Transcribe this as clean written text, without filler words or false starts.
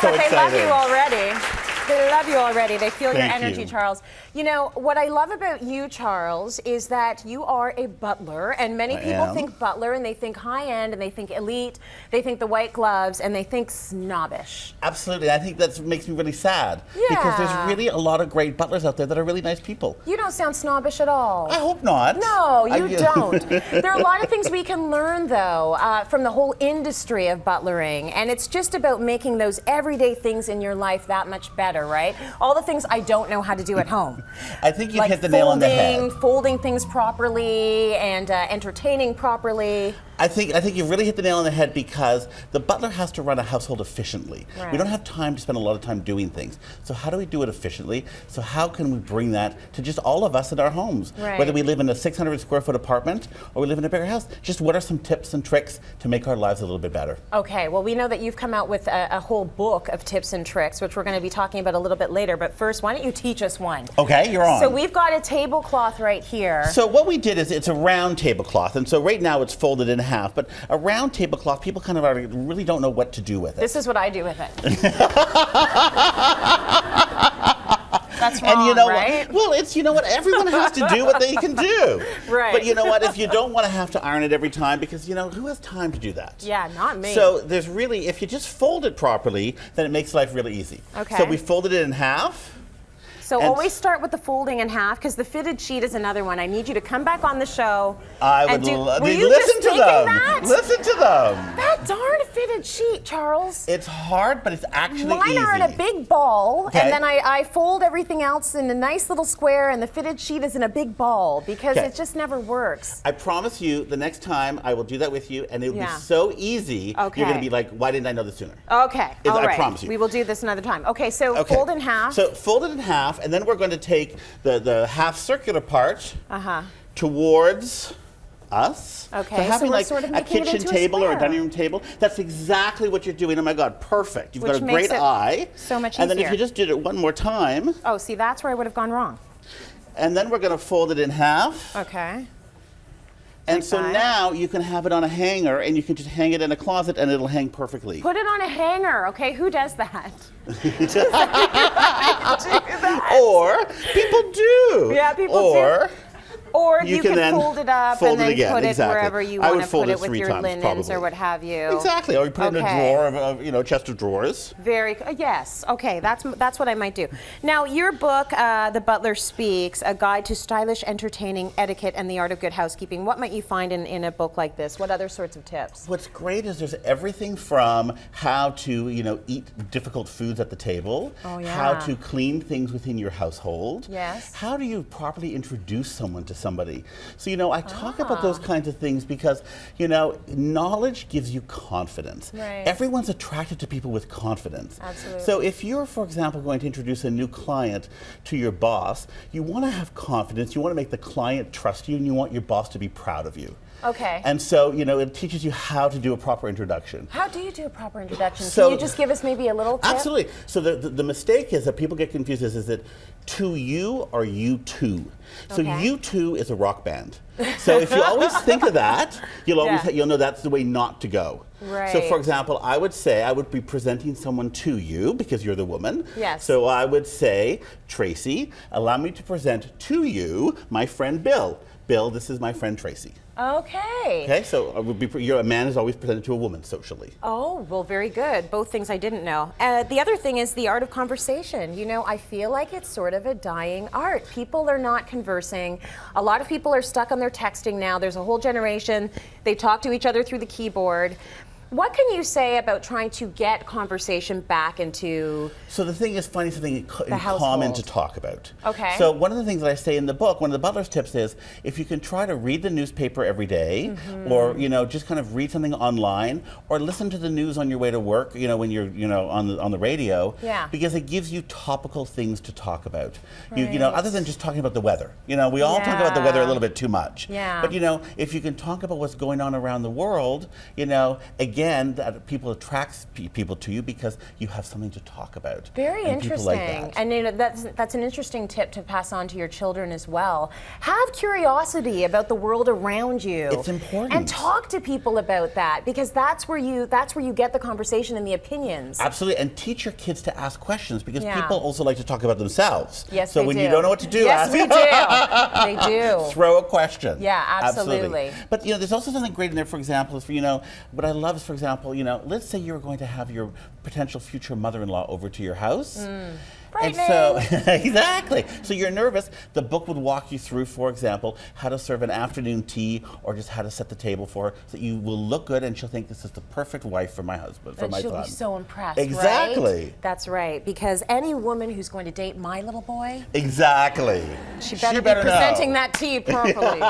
so but they excited. love you already. They love you already. They feel your Thank energy, you. Charles. You know, what I love about you, Charles, is that you are a butler, and many people think butler, and they think high-end, and they think elite, they think the white gloves, and they think snobbish. Absolutely. I think that makes me really sad. Because there's really a lot of great butlers out there that are really nice people. You don't sound snobbish at all. I hope not. No, you don't. There are a lot of things we can learn, though, from the whole industry of butlering, and it's just about making those everyday things in your life that much better, right? All the things I don't know how to do at home. I think you've like hit the nail on the head. Folding things properly and entertaining properly. I think you've really hit the nail on the head because the butler has to run a household efficiently. Right. We don't have time to spend a lot of time doing things. So how do we do it efficiently? So how can we bring that to just all of us in our homes? Right. Whether we live in a 600 square foot apartment or we live in a bigger house, just what are some tips and tricks to make our lives a little bit better? Okay, well, we know that you've come out with a whole book of tips and tricks, which we're going to be talking about a little bit later. But first, why don't you teach us one? Okay, you're on. So we've got a tablecloth right here. So what we did is it's a round tablecloth, and so right now it's folded in half, but a round tablecloth, people kind of really don't know what to do with it. This is what I do with it. That's wrong, and you know right? what? Well, it's, you know what, everyone has to do what they can do. Right. But you know what, if you don't want to have to iron it every time, because, you know, who has time to do that? Yeah, not me. So there's really, if you just fold it properly, then it makes life really easy. Okay. So we folded it in half. So always start with the folding in half, because the fitted sheet is another one. I need you to come back on the show. I would were you listen just to thinking them. that? Listen to them. That darn fitted sheet, Charles. It's hard, but it's actually easy. Mine are in a big ball, Okay. and then I fold everything else in a nice little square, and the fitted sheet is in a big ball, because Okay. it just never works. I promise you, the next time I will do that with you, and it'll Yeah. be so easy. Okay. You're going to be like, why didn't I know this sooner? Okay, all right. I promise you. We will do this another time. Okay, so Okay. fold in half. So fold it in half, and then we're going to take the half circular part towards us. Okay, So so having we're like sort of a making it kitchen into a table or a square. dining room table, that's exactly what you're doing. Oh my God, perfect. You've Which got a makes great it eye. so much And then if easier. you just did it one more time, Oh, see, that's where I would have gone wrong. and then we're going to fold it in half. Okay. And like so that. now you can have it on a hanger, and you can just hang it in a closet, and it'll hang perfectly. Put it on a hanger, okay? Who does that? Or people do. Yeah, people or, do. Or You you can can then fold it up fold and it then again, put it exactly. wherever you I want would to fold put it it with 3 your times, linens probably. or what have you. Exactly, or you put it in a Okay. drawer of a chest of drawers. Very, yes, okay, that's what I might do. Now, your book, The Butler Speaks, A Guide to Stylish Entertaining Etiquette and the Art of Good Housekeeping. What might you find in a book like this? What other sorts of tips? What's great is there's everything from how to, eat difficult foods at the table, Oh, yeah. how to clean things within your household, Yes. how do you properly introduce someone to somebody. So, I talk about those kinds of things because, knowledge gives you confidence. Right. Everyone's attracted to people with confidence. Absolutely. So if you're, for example, going to introduce a new client to your boss, you want to have confidence, you want to make the client trust you, and you want your boss to be proud of you. Okay. And so, it teaches you how to do a proper introduction. How do you do a proper introduction? So- Can you just give us maybe a little tip? Absolutely. So the mistake is that people get confused is it to you or you to? So Okay. you to is a rock band. So if you always think of that, you'll know that's the way not to go. Right. So for example, I would say I would be presenting someone to you because you're the woman. Yes. So I would say, Tracy, allow me to present to you my friend Bill. Bill, this is my friend Tracy. Okay. Okay, so a man is always presented to a woman socially. Oh, well, very good. Both things I didn't know. The other thing is the art of conversation. I feel like it's sort of a dying art. People are not conversing. A lot of people are stuck on their texting now. There's a whole generation. They talk to each other through the keyboard. What can you say about trying to get conversation back into So the thing is, finding something in common household. to talk about. Okay. So one of the things that I say in the book, one of the butler's tips is, if you can try to read the newspaper every day, or just kind of read something online, or listen to the news on your way to work, when you're on the radio, Yeah. because it gives you topical things to talk about. Right. Other than just talking about the weather. We all talk about the weather a little bit too much. Yeah. But if you can talk about what's going on around the world, again, again, that people attracts people to you because you have something to talk about. Very and people interesting. like that. And you know, that's an interesting tip to pass on to your children as well. Have curiosity about the world around you. It's important. And talk to people about that, because that's where you get the conversation and the opinions. Absolutely, and teach your kids to ask questions, because Yeah. people also like to talk about themselves. Yes, so they when do. you don't know what to do, yes, ask. we do. They do. Throw a question. Yeah, absolutely. But you know, there's also something great in there. For example, is for, you know, what I love is, for example, you know, let's say you're going to have your potential future mother-in-law over to your house. And so, exactly. So you're nervous. The book would walk you through, for example, how to serve an afternoon tea, or just how to set the table for her, so that you will look good, and she'll think this is the perfect wife for my husband, for And my she'll son. be so impressed. Exactly. Right? That's right. Because any woman who's going to date my little boy, Exactly. she better be know. presenting that tea properly.